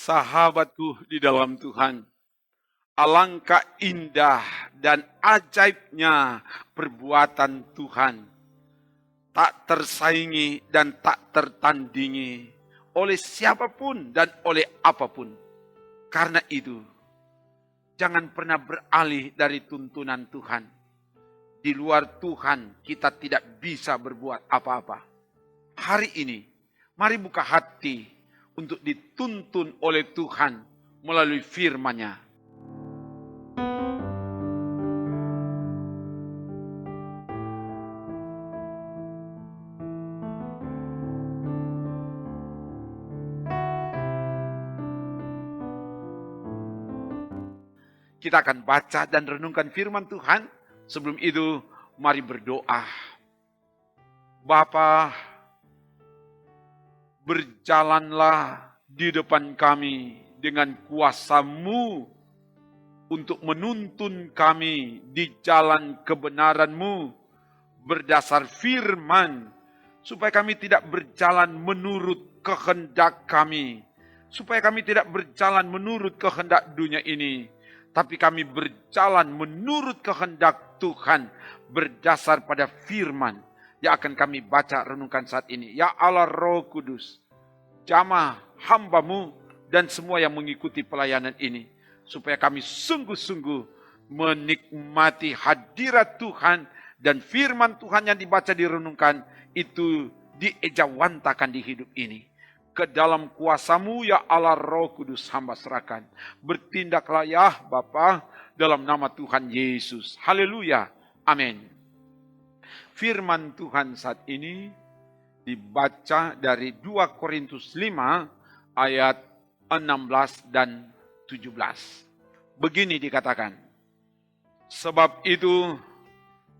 Sahabatku di dalam Tuhan, alangkah indah dan ajaibnya perbuatan Tuhan. Tak tersaingi dan tak tertandingi oleh siapapun dan oleh apapun. Karena itu, jangan pernah beralih dari tuntunan Tuhan. Di luar Tuhan, kita tidak bisa berbuat apa-apa. Hari ini, mari buka hati untuk dituntun oleh Tuhan melalui firman-Nya. Kita akan baca dan renungkan firman Tuhan. Sebelum itu, mari berdoa. Bapa, berjalanlah di depan kami dengan kuasa-Mu untuk menuntun kami di jalan kebenaran-Mu berdasar firman, supaya kami tidak berjalan menurut kehendak kami, supaya kami tidak berjalan menurut kehendak dunia ini, tapi kami berjalan menurut kehendak Tuhan berdasar pada firman yang akan kami baca renungkan saat ini. Ya Allah Roh Kudus, jamah hamba-Mu dan semua yang mengikuti pelayanan ini, supaya kami sungguh-sungguh menikmati hadirat Tuhan dan firman Tuhan yang dibaca direnungkan itu diejawantakan di hidup ini. Ke dalam kuasa-Mu ya Allah Roh Kudus hamba serahkan. Bertindaklah ya Bapa dalam nama Tuhan Yesus. Haleluya. Amin. Firman Tuhan saat ini dibaca dari 2 Korintus 5 ayat 16 dan 17. Begini dikatakan, sebab itu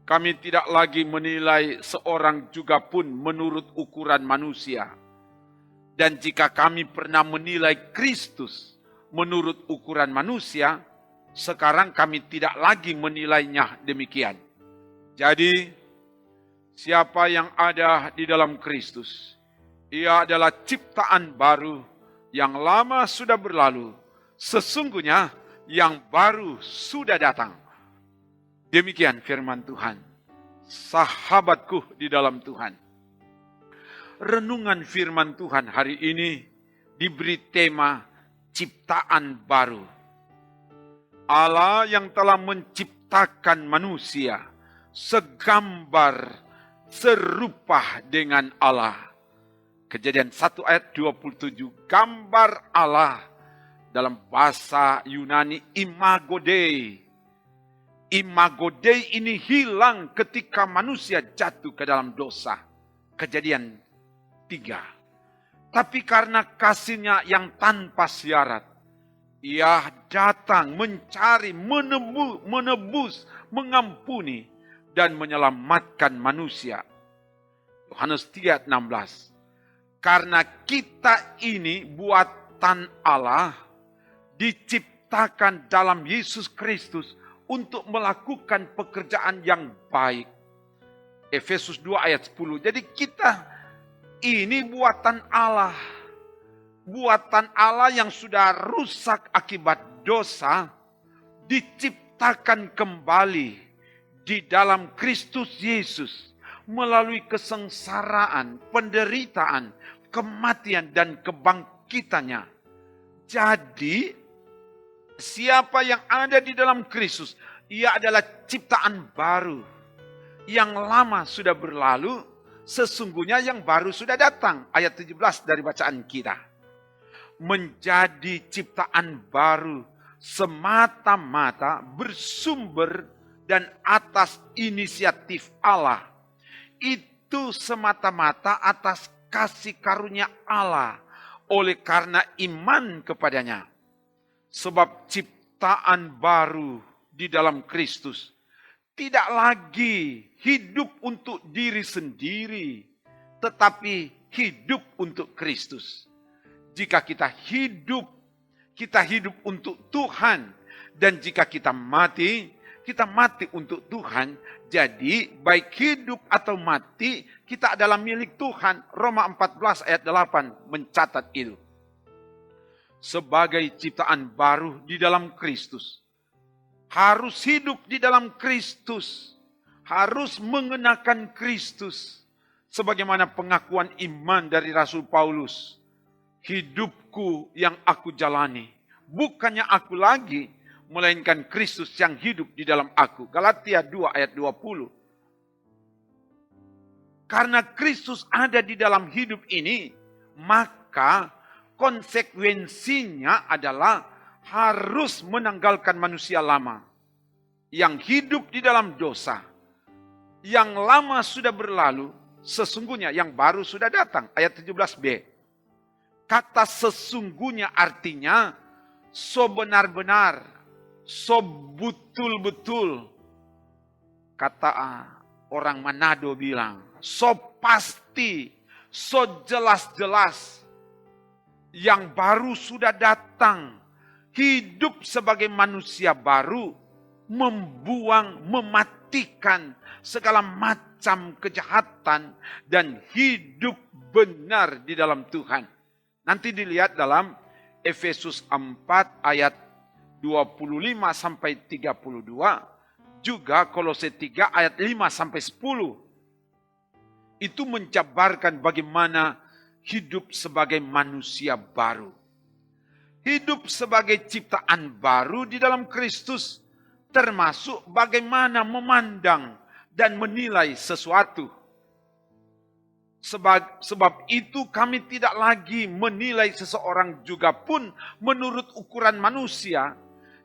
kami tidak lagi menilai seorang juga pun menurut ukuran manusia. Dan jika kami pernah menilai Kristus menurut ukuran manusia, sekarang kami tidak lagi menilainya demikian. Jadi, siapa yang ada di dalam Kristus, ia adalah ciptaan baru, yang lama sudah berlalu, sesungguhnya yang baru sudah datang. Demikian firman Tuhan. Sahabatku di dalam Tuhan. Renungan firman Tuhan hari ini diberi tema ciptaan baru. Allah yang telah menciptakan manusia segambar serupa dengan Allah. Kejadian 1 ayat 27, gambar Allah dalam bahasa Yunani imago Dei. Imago Dei ini hilang ketika manusia jatuh ke dalam dosa. Kejadian 3. Tapi karena kasih-Nya yang tanpa syarat, Ia datang mencari, menebus, mengampuni, dan menyelamatkan manusia. Yohanes 3:16. Karena kita ini buatan Allah, diciptakan dalam Yesus Kristus untuk melakukan pekerjaan yang baik. Efesus 2 ayat 10. Jadi kita ini buatan Allah. Buatan Allah yang sudah rusak akibat dosa, diciptakan kembali di dalam Kristus Yesus melalui kesengsaraan, penderitaan, kematian, dan kebangkitannya. Jadi, siapa yang ada di dalam Kristus, ia adalah ciptaan baru. Yang lama sudah berlalu, sesungguhnya yang baru sudah datang. Ayat 17 dari bacaan kita. Menjadi ciptaan baru semata-mata bersumber dan atas inisiatif Allah. Itu semata-mata atas kasih karunia Allah oleh karena iman kepadanya. Sebab ciptaan baru di dalam Kristus tidak lagi hidup untuk diri sendiri, tetapi hidup untuk Kristus. Jika kita hidup untuk Tuhan. Dan jika kita mati untuk Tuhan. Jadi baik hidup atau mati, kita adalah milik Tuhan. Roma 14 ayat 8 mencatat itu. sebagai ciptaan baru di dalam Kristus. Harus hidup di dalam Kristus. Harus mengenakan Kristus. Sebagaimana pengakuan iman dari Rasul Paulus. Hidupku yang aku jalani. Bukannya aku lagi, melainkan Kristus yang hidup di dalam aku. Galatia 2 ayat 20. Karena Kristus ada di dalam hidup ini, maka konsekuensinya adalah harus menanggalkan manusia lama yang hidup di dalam dosa. Yang lama sudah berlalu, sesungguhnya yang baru sudah datang. Ayat 17b. Kata sesungguhnya artinya so benar-benar, so betul-betul. Kata orang Manado bilang, so pasti, so jelas-jelas. Yang baru sudah datang. Hidup sebagai manusia baru, membuang, mematikan segala macam kejahatan dan hidup benar di dalam Tuhan. Nanti dilihat dalam Efesus 4 ayat 25 sampai 32, juga Kolose 3 ayat 5 sampai 10. Itu menjabarkan bagaimana hidup sebagai manusia baru. Hidup sebagai ciptaan baru di dalam Kristus, termasuk bagaimana memandang dan menilai sesuatu. Sebab itu kami tidak lagi menilai seseorang juga pun menurut ukuran manusia.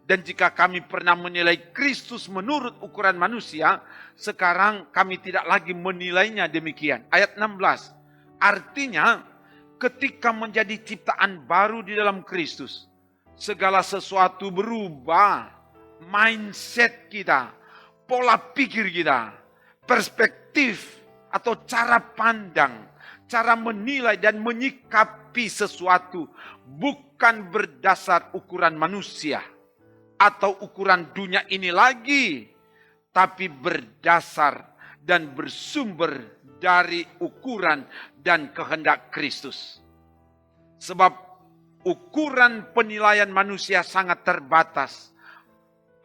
Dan jika kami pernah menilai Kristus menurut ukuran manusia, sekarang kami tidak lagi menilainya demikian. Ayat 16, artinya ketika menjadi ciptaan baru di dalam Kristus, segala sesuatu berubah, mindset kita, pola pikir kita, perspektif atau cara pandang, cara menilai dan menyikapi sesuatu bukan berdasar ukuran manusia atau ukuran dunia ini lagi, tapi berdasar dan bersumber dari ukuran dan kehendak Kristus. Sebab ukuran penilaian manusia sangat terbatas.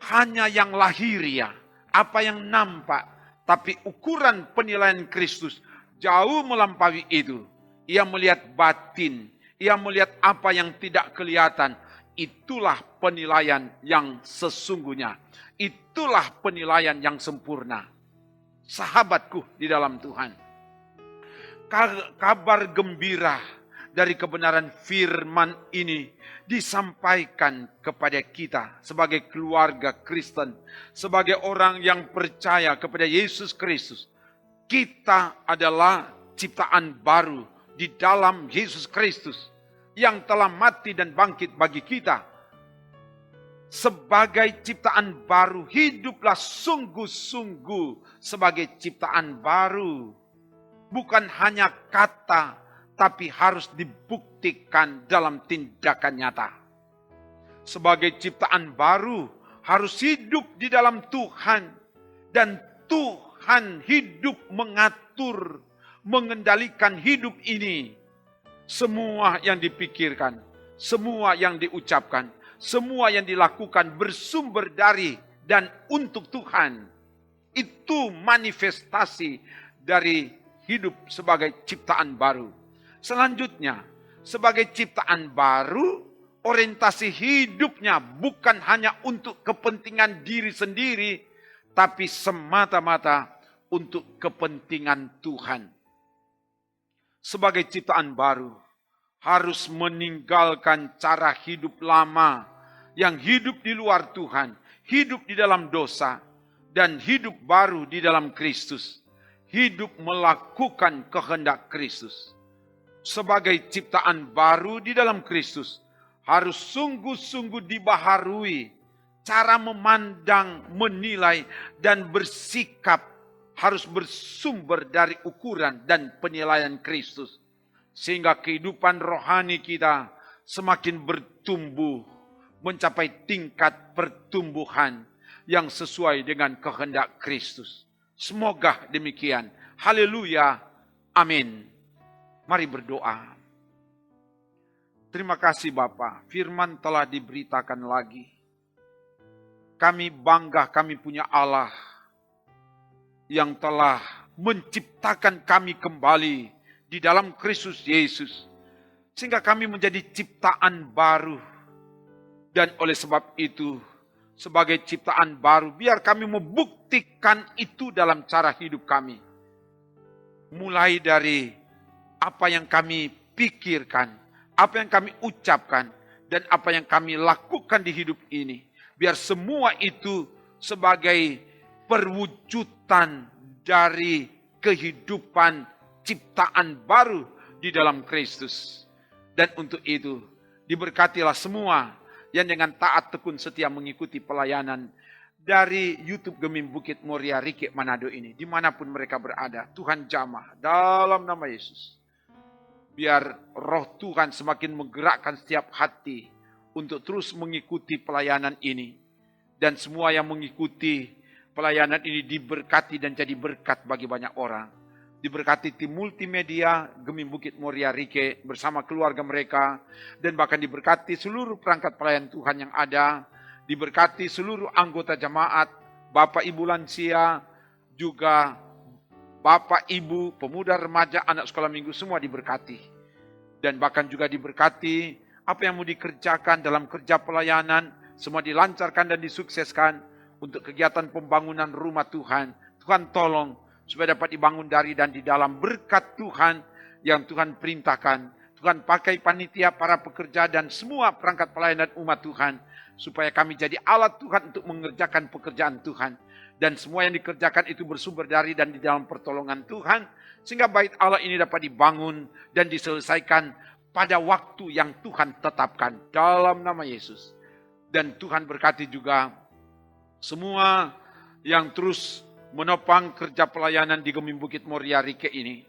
Hanya yang lahiriah, apa yang nampak. Tapi ukuran penilaian Kristus jauh melampaui itu. Ia melihat batin, ia melihat apa yang tidak kelihatan. Itulah penilaian yang sesungguhnya. Itulah penilaian yang sempurna. Sahabatku di dalam Tuhan. Kabar gembira dari kebenaran firman ini disampaikan kepada kita sebagai keluarga Kristen, sebagai orang yang percaya kepada Yesus Kristus. Kita adalah ciptaan baru di dalam Yesus Kristus yang telah mati dan bangkit bagi kita. Sebagai ciptaan baru, hiduplah sungguh-sungguh sebagai ciptaan baru. Bukan hanya kata, tapi harus dibuktikan dalam tindakan nyata. Sebagai ciptaan baru, harus hidup di dalam Tuhan. Dan Tuhan hidup mengatur, mengendalikan hidup ini. Semua yang dipikirkan, semua yang diucapkan, semua yang dilakukan bersumber dari dan untuk Tuhan. Itu manifestasi dari hidup sebagai ciptaan baru. Selanjutnya, sebagai ciptaan baru, orientasi hidupnya bukan hanya untuk kepentingan diri sendiri, tapi semata-mata untuk kepentingan Tuhan. Sebagai ciptaan baru, harus meninggalkan cara hidup lama yang hidup di luar Tuhan, hidup di dalam dosa, dan hidup baru di dalam Kristus. Hidup melakukan kehendak Kristus. Sebagai ciptaan baru di dalam Kristus, harus sungguh-sungguh dibaharui cara memandang, menilai, dan bersikap harus bersumber dari ukuran dan penilaian Kristus. Sehingga kehidupan rohani kita semakin bertumbuh, mencapai tingkat pertumbuhan yang sesuai dengan kehendak Kristus. Semoga demikian. Haleluya. Amin. Mari berdoa. Terima kasih Bapa, firman telah diberitakan lagi. Kami bangga kami punya Allah yang telah menciptakan kami kembali di dalam Kristus Yesus. Sehingga kami menjadi ciptaan baru. Dan oleh sebab itu, sebagai ciptaan baru, biar kami membuktikan itu dalam cara hidup kami. Mulai dari apa yang kami pikirkan, apa yang kami ucapkan, dan apa yang kami lakukan di hidup ini. Biar semua itu sebagai perwujudan dari kehidupan ciptaan baru di dalam Kristus. Dan untuk itu, diberkatilah semua yang dengan taat tekun setia mengikuti pelayanan dari YouTube Gemim Bukit Moria Rike Manado ini. Dimanapun mereka berada, Tuhan jamah dalam nama Yesus. Biar roh Tuhan semakin menggerakkan setiap hati untuk terus mengikuti pelayanan ini. Dan semua yang mengikuti pelayanan ini diberkati dan jadi berkat bagi banyak orang. Diberkati tim multimedia Gemim Bukit Moria Rike bersama keluarga mereka. Dan bahkan diberkati seluruh perangkat pelayan Tuhan yang ada. Diberkati seluruh anggota jemaat, Bapak Ibu lansia, juga Bapak, Ibu, pemuda, remaja, anak sekolah minggu, semua diberkati. Dan bahkan juga diberkati apa yang mau dikerjakan dalam kerja pelayanan, semua dilancarkan dan disukseskan untuk kegiatan pembangunan rumah Tuhan. Tuhan tolong supaya dapat dibangun dari dan di dalam berkat Tuhan yang Tuhan perintahkan. Tuhan pakai panitia, para pekerja dan semua perangkat pelayanan umat Tuhan. Supaya kami jadi alat Tuhan untuk mengerjakan pekerjaan Tuhan. Dan semua yang dikerjakan itu bersumber dari dan di dalam pertolongan Tuhan. Sehingga bait Allah ini dapat dibangun dan diselesaikan pada waktu yang Tuhan tetapkan. Dalam nama Yesus. Dan Tuhan berkati juga semua yang terus menopang kerja pelayanan di Gemim Bukit Moria Rike ini.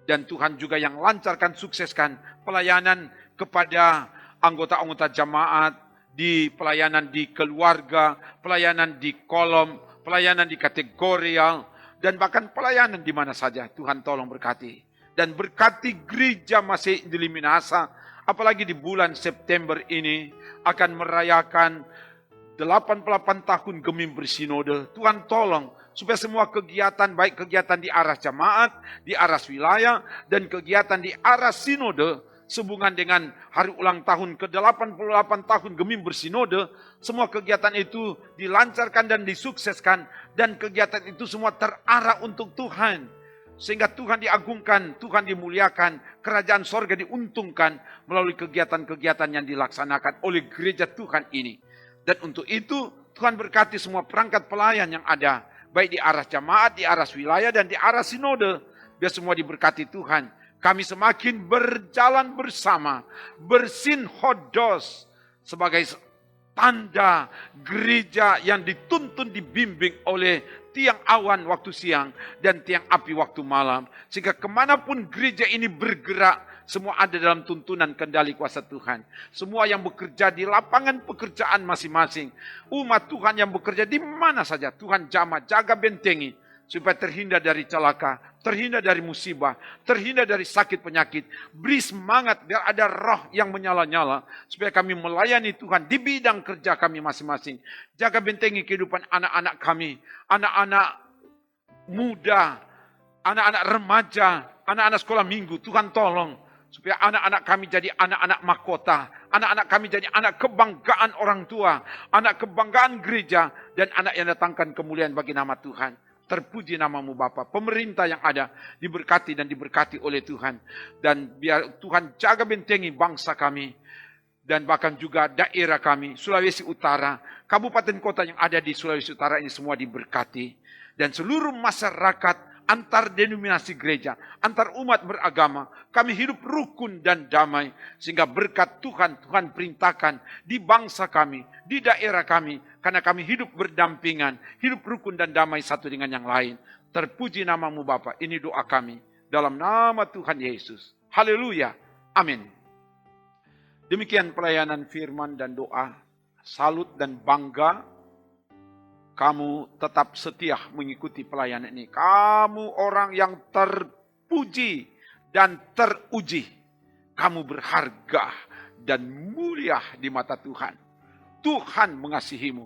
Dan Tuhan juga yang lancarkan, sukseskan pelayanan kepada anggota-anggota jamaat, di pelayanan di keluarga, pelayanan di kolom, pelayanan di kategorial, dan bahkan pelayanan di mana saja. Tuhan tolong berkati. Dan berkati gereja masih di Minahasa, apalagi di bulan September ini akan merayakan 88 tahun Gemim bersinode. Tuhan tolong supaya semua kegiatan, baik kegiatan di arah jemaat, di arah wilayah, dan kegiatan di arah sinode, sehubungan dengan hari ulang tahun ke-88 tahun Gemim bersinode, semua kegiatan itu dilancarkan dan disukseskan, dan kegiatan itu semua terarah untuk Tuhan. Sehingga Tuhan diagungkan, Tuhan dimuliakan, kerajaan sorga diuntungkan melalui kegiatan-kegiatan yang dilaksanakan oleh gereja Tuhan ini. Dan untuk itu Tuhan berkati semua perangkat pelayan yang ada, baik di arah jemaat, di arah wilayah, dan di arah sinode. Biar semua diberkati Tuhan. Kami semakin berjalan bersama, bersinhodos sebagai tanda gereja yang dituntun, dibimbing oleh tiang awan waktu siang dan tiang api waktu malam. Sehingga kemanapun gereja ini bergerak, semua ada dalam tuntunan kendali kuasa Tuhan. Semua yang bekerja di lapangan pekerjaan masing-masing. Umat Tuhan yang bekerja di mana saja, Tuhan jamah, jaga bentengi. Supaya terhindar dari celaka, terhindar dari musibah, terhindar dari sakit penyakit. Beri semangat biar ada roh yang menyala-nyala. Supaya kami melayani Tuhan di bidang kerja kami masing-masing. Jaga bentengi kehidupan anak-anak kami. Anak-anak muda, anak-anak remaja, anak-anak sekolah minggu. Tuhan tolong. Supaya anak-anak kami jadi anak-anak mahkota. Anak-anak kami jadi anak kebanggaan orang tua. Anak kebanggaan gereja. Dan anak yang datangkan kemuliaan bagi nama Tuhan. Terpuji namamu Bapa. Pemerintah yang ada diberkati dan diberkati oleh Tuhan. Dan biar Tuhan jaga bentengi bangsa kami. Dan bahkan juga daerah kami, Sulawesi Utara. Kabupaten kota yang ada di Sulawesi Utara ini semua diberkati. Dan seluruh masyarakat antar denominasi gereja, antar umat beragama, kami hidup rukun dan damai. Sehingga berkat Tuhan, Tuhan perintahkan di bangsa kami, di daerah kami. Karena kami hidup berdampingan, hidup rukun dan damai satu dengan yang lain. Terpuji namamu Bapa. Ini doa kami. Dalam nama Tuhan Yesus. Haleluya. Amin. Demikian pelayanan firman dan doa. Salut dan bangga. Kamu tetap setia mengikuti pelayanan ini. Kamu orang yang terpuji dan teruji. Kamu berharga dan mulia di mata Tuhan. Tuhan mengasihimu.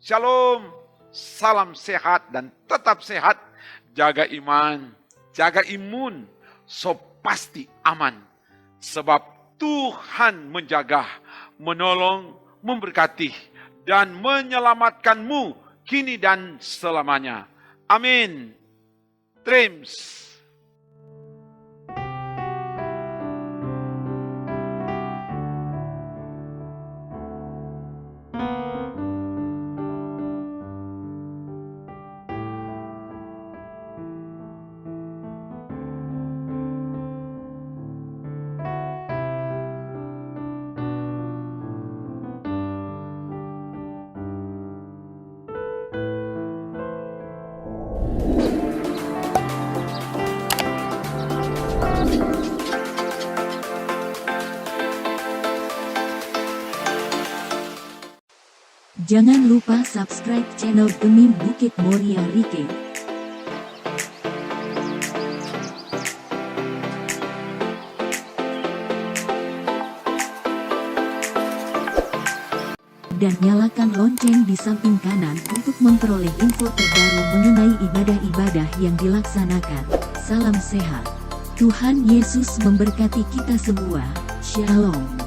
Shalom, salam sehat dan tetap sehat. Jaga iman, jaga imun, so pasti aman. Sebab Tuhan menjaga, menolong, memberkati, dan menyelamatkanmu kini dan selamanya. Amin. Trims. Jangan lupa subscribe channel Pemimpin Bukit Moria Rike. Dan nyalakan lonceng di samping kanan untuk memperoleh info terbaru mengenai ibadah-ibadah yang dilaksanakan. Salam sehat. Tuhan Yesus memberkati kita semua. Shalom.